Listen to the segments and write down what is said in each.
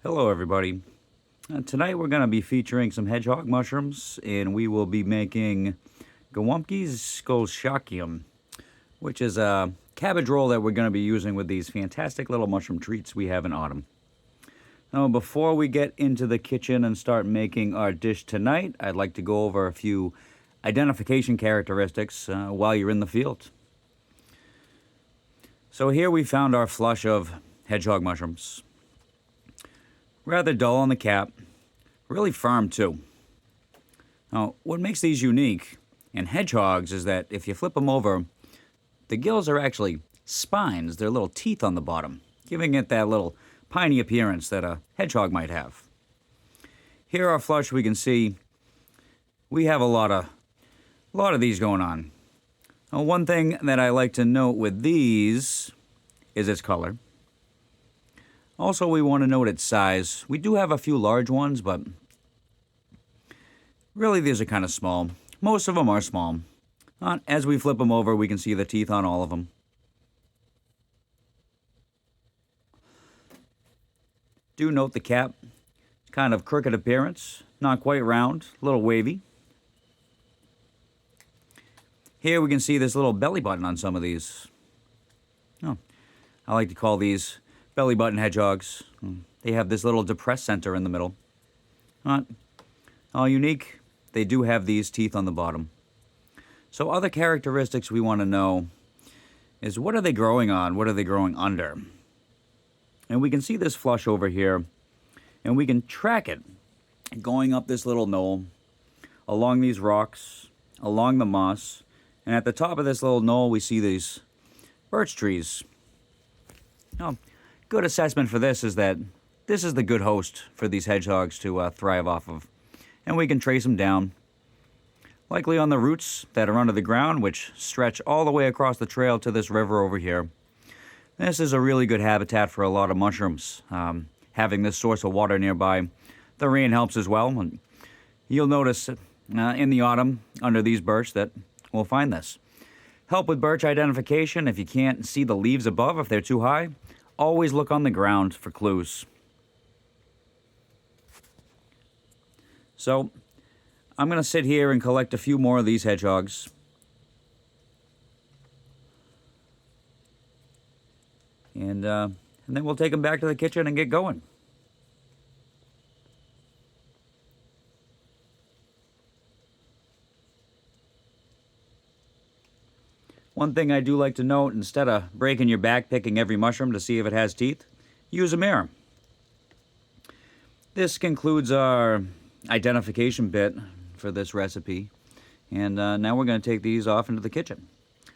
Hello everybody. Tonight we're going to be featuring some hedgehog mushrooms, and we will be making Gołąbki's kolczakiem, which is a cabbage roll that we're going to be using with these fantastic little mushroom treats we have in autumn. Now before we get into the kitchen and start making our dish tonight, I'd like to go over a few identification characteristics while you're in the field. So here we found our flush of hedgehog mushrooms. Rather dull on the cap, really firm too. Now, what makes these unique in hedgehogs is that if you flip them over, the gills are actually spines. They're little teeth on the bottom, giving it that little piney appearance that a hedgehog might have. Here our flush, we can see we have a lot of these going on. Now, one thing that I like to note with these is its color. Also, we want to note its size. We do have a few large ones, but really these are kind of small. Most of them are small. As we flip them over, we can see the teeth on all of them. Do note the cap. Kind of crooked appearance. Not quite round. A little wavy. Here we can see this little belly button on some of these. Oh, I like to call these belly button hedgehogs. They have this little depressed center in the middle. Not all unique. They do have these teeth on the bottom. So other characteristics we want to know is, what are they growing on? What are they growing under? And we can see this flush over here, and we can track it going up this little knoll, along these rocks, along the moss, and at the top of this little knoll we see these birch trees. Now, good assessment for this is that this is the good host for these hedgehogs to thrive off of. And we can trace them down, likely on the roots that are under the ground, which stretch all the way across the trail to this river over here. This is a really good habitat for a lot of mushrooms. Having this source of water nearby, the rain helps as well. And you'll notice in the autumn under these birch that we'll find this. Help with birch identification: if you can't see the leaves above, if they're too high, always look on the ground for clues. So, I'm going to sit here and collect a few more of these hedgehogs. And then we'll take them back to the kitchen and get going. One thing I do like to note, instead of breaking your back picking every mushroom to see if it has teeth, use a mirror. This concludes our identification bit for this recipe. And now we're going to take these off into the kitchen.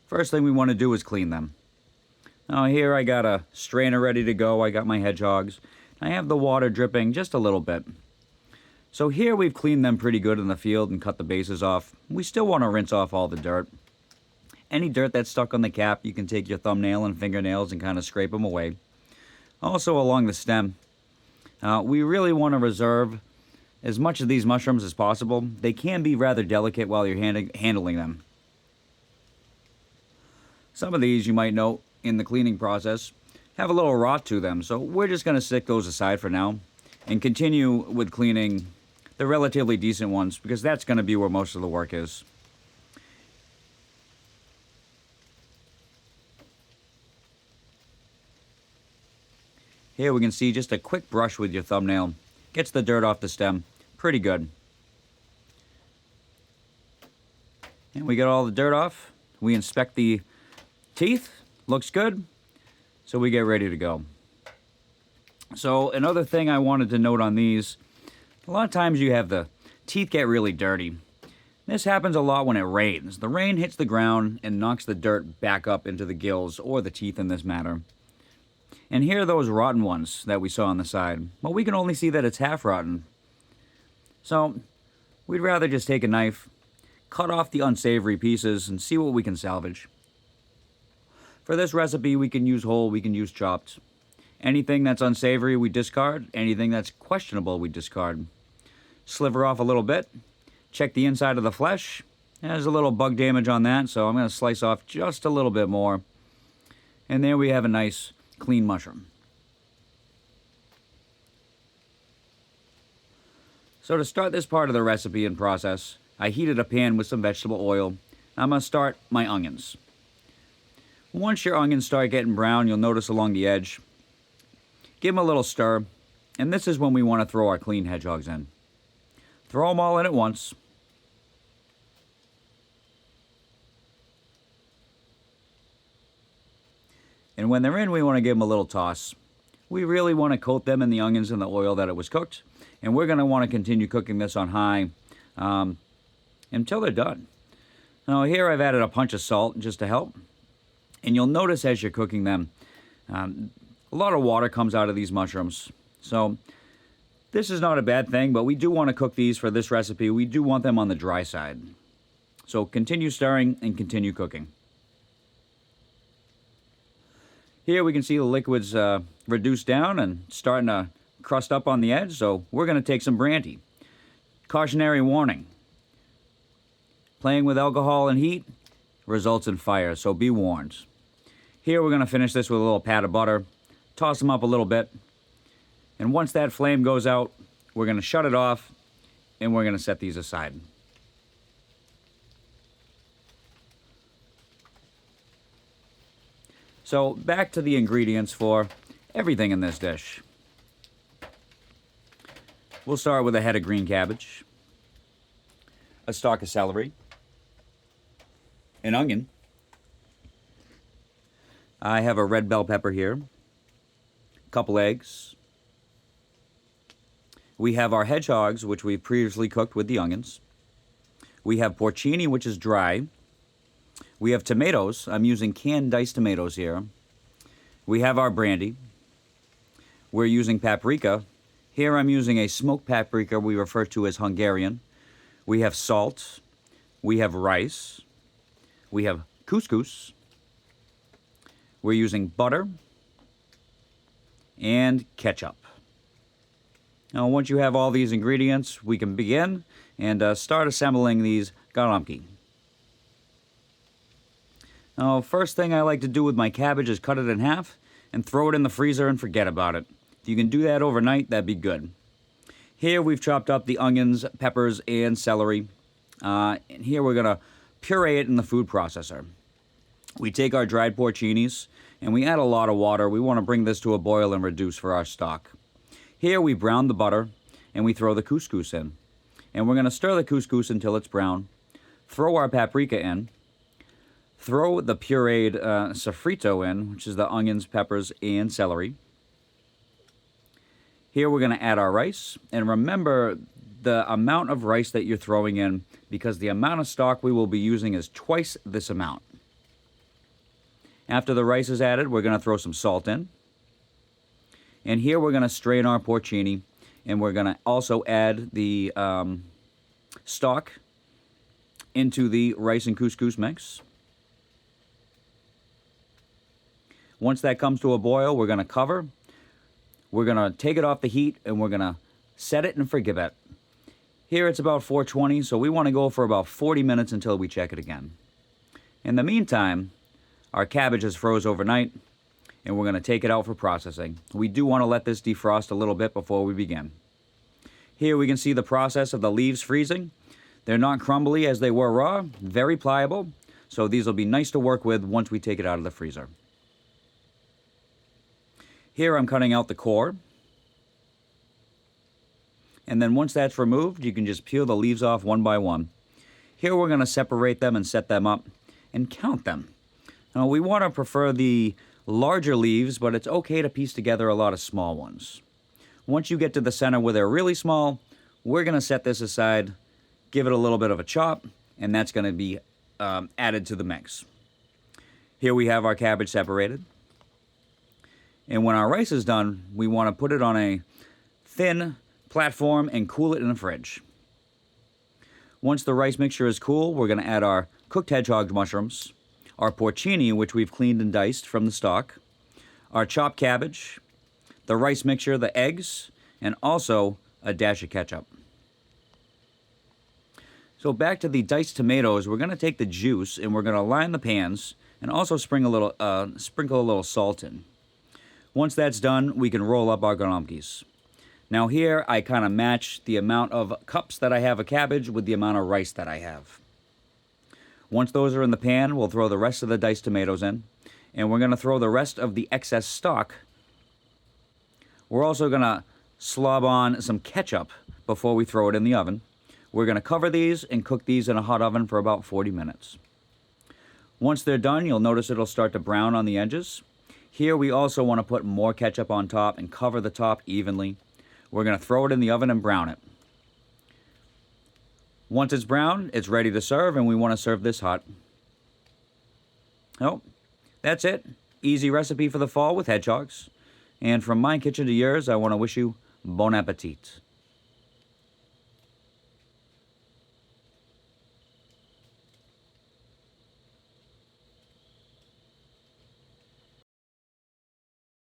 First thing we want to do is clean them. Now here I got a strainer ready to go. I got my hedgehogs. I have the water dripping just a little bit. So here we've cleaned them pretty good in the field and cut the bases off. We still want to rinse off all the dirt. Any dirt that's stuck on the cap, you can take your thumbnail and fingernails and kind of scrape them away. Also along the stem, we really want to reserve as much of these mushrooms as possible. They can be rather delicate while you're handling them. Some of these, you might note in the cleaning process, have a little rot to them, so we're just going to stick those aside for now and continue with cleaning the relatively decent ones, because that's going to be where most of the work is. Here we can see just a quick brush with your thumbnail gets the dirt off the stem pretty good. And we get all the dirt off. We inspect the teeth. Looks good. So we get ready to go. So another thing I wanted to note on these, a lot of times you have the teeth get really dirty. This happens a lot when it rains. The rain hits the ground and knocks the dirt back up into the gills, or the teeth in this matter. And here are those rotten ones that we saw on the side. Well, we can only see that it's half rotten. So we'd rather just take a knife, cut off the unsavory pieces, and see what we can salvage. For this recipe, we can use whole, we can use chopped. Anything that's unsavory, we discard. Anything that's questionable, we discard. Sliver off a little bit. Check the inside of the flesh. There's a little bug damage on that, so I'm going to slice off just a little bit more. And there we have a nice clean mushroom. So to start this part of the recipe and process, I heated a pan with some vegetable oil. I'm going to start my onions. Once your onions start getting brown, you'll notice along the edge, give them a little stir, and this is when we want to throw our clean hedgehogs in. Throw them all in at once. And when they're in, we want to give them a little toss. We really want to coat them in the onions and the oil that it was cooked. And we're going to want to continue cooking this on high until they're done. Now here I've added a punch of salt just to help. And you'll notice as you're cooking them, a lot of water comes out of these mushrooms. So this is not a bad thing, but we do want to cook these for this recipe. We do want them on the dry side. So continue stirring and continue cooking. Here we can see the liquids reduced down and starting to crust up on the edge, so we're going to take some brandy. Cautionary warning. Playing with alcohol and heat results in fire, so be warned. Here we're going to finish this with a little pat of butter, toss them up a little bit, and once that flame goes out, we're going to shut it off and we're going to set these aside. So back to the ingredients for everything in this dish. We'll start with a head of green cabbage, a stalk of celery, an onion. I have a red bell pepper here, a couple eggs. We have our hedgehogs, which we've previously cooked with the onions. We have porcini, which is dry. We have tomatoes. I'm using canned diced tomatoes here. We have our brandy. We're using paprika. Here I'm using a smoked paprika we refer to as Hungarian. We have salt. We have rice. We have couscous. We're using butter and ketchup. Now once you have all these ingredients, we can begin and start assembling these gołąbki. Now, first thing I like to do with my cabbage is cut it in half and throw it in the freezer and forget about it. If you can do that overnight, that'd be good. Here we've chopped up the onions, peppers, and celery. And here we're going to puree it in the food processor. We take our dried porcinis and we add a lot of water. We want to bring this to a boil and reduce for our stock. Here we brown the butter and we throw the couscous in. And we're going to stir the couscous until it's brown. Throw our paprika in. Throw the pureed sofrito in, which is the onions, peppers, and celery. Here we're going to add our rice. And remember the amount of rice that you're throwing in, because the amount of stock we will be using is twice this amount. After the rice is added, we're going to throw some salt in. And here we're going to strain our porcini. And we're going to also add the stock into the rice and couscous mix. Once that comes to a boil, we're going to cover. We're going to take it off the heat and we're going to set it and forgive it. Here it's about 420, so we want to go for about 40 minutes until we check it again. In the meantime, our cabbage is froze overnight and we're going to take it out for processing. We do want to let this defrost a little bit before we begin. Here we can see the process of the leaves freezing. They're not crumbly as they were raw, very pliable, so these will be nice to work with once we take it out of the freezer. Here I'm cutting out the core. And then once that's removed, you can just peel the leaves off one by one. Here we're going to separate them and set them up and count them. Now we want to prefer the larger leaves, but it's okay to piece together a lot of small ones. Once you get to the center where they're really small, we're going to set this aside, give it a little bit of a chop, and that's going to be added to the mix. Here we have our cabbage separated. And when our rice is done, we want to put it on a thin platform and cool it in the fridge. Once the rice mixture is cool, we're going to add our cooked hedgehog mushrooms, our porcini, which we've cleaned and diced from the stalk, our chopped cabbage, the rice mixture, the eggs, and also a dash of ketchup. So back to the diced tomatoes, we're going to take the juice and we're going to line the pans and also sprinkle a little salt in. Once that's done, we can roll up our gołąbkis. Now here, I kind of match the amount of cups that I have of cabbage with the amount of rice that I have. Once those are in the pan, we'll throw the rest of the diced tomatoes in. And we're going to throw the rest of the excess stock. We're also going to slob on some ketchup before we throw it in the oven. We're going to cover these and cook these in a hot oven for about 40 minutes. Once they're done, you'll notice it'll start to brown on the edges. Here we also want to put more ketchup on top and cover the top evenly. We're going to throw it in the oven and brown it. Once it's brown, it's ready to serve, and we want to serve this hot. Oh, that's it. Easy recipe for the fall with hedgehogs. And from my kitchen to yours, I want to wish you bon appetit.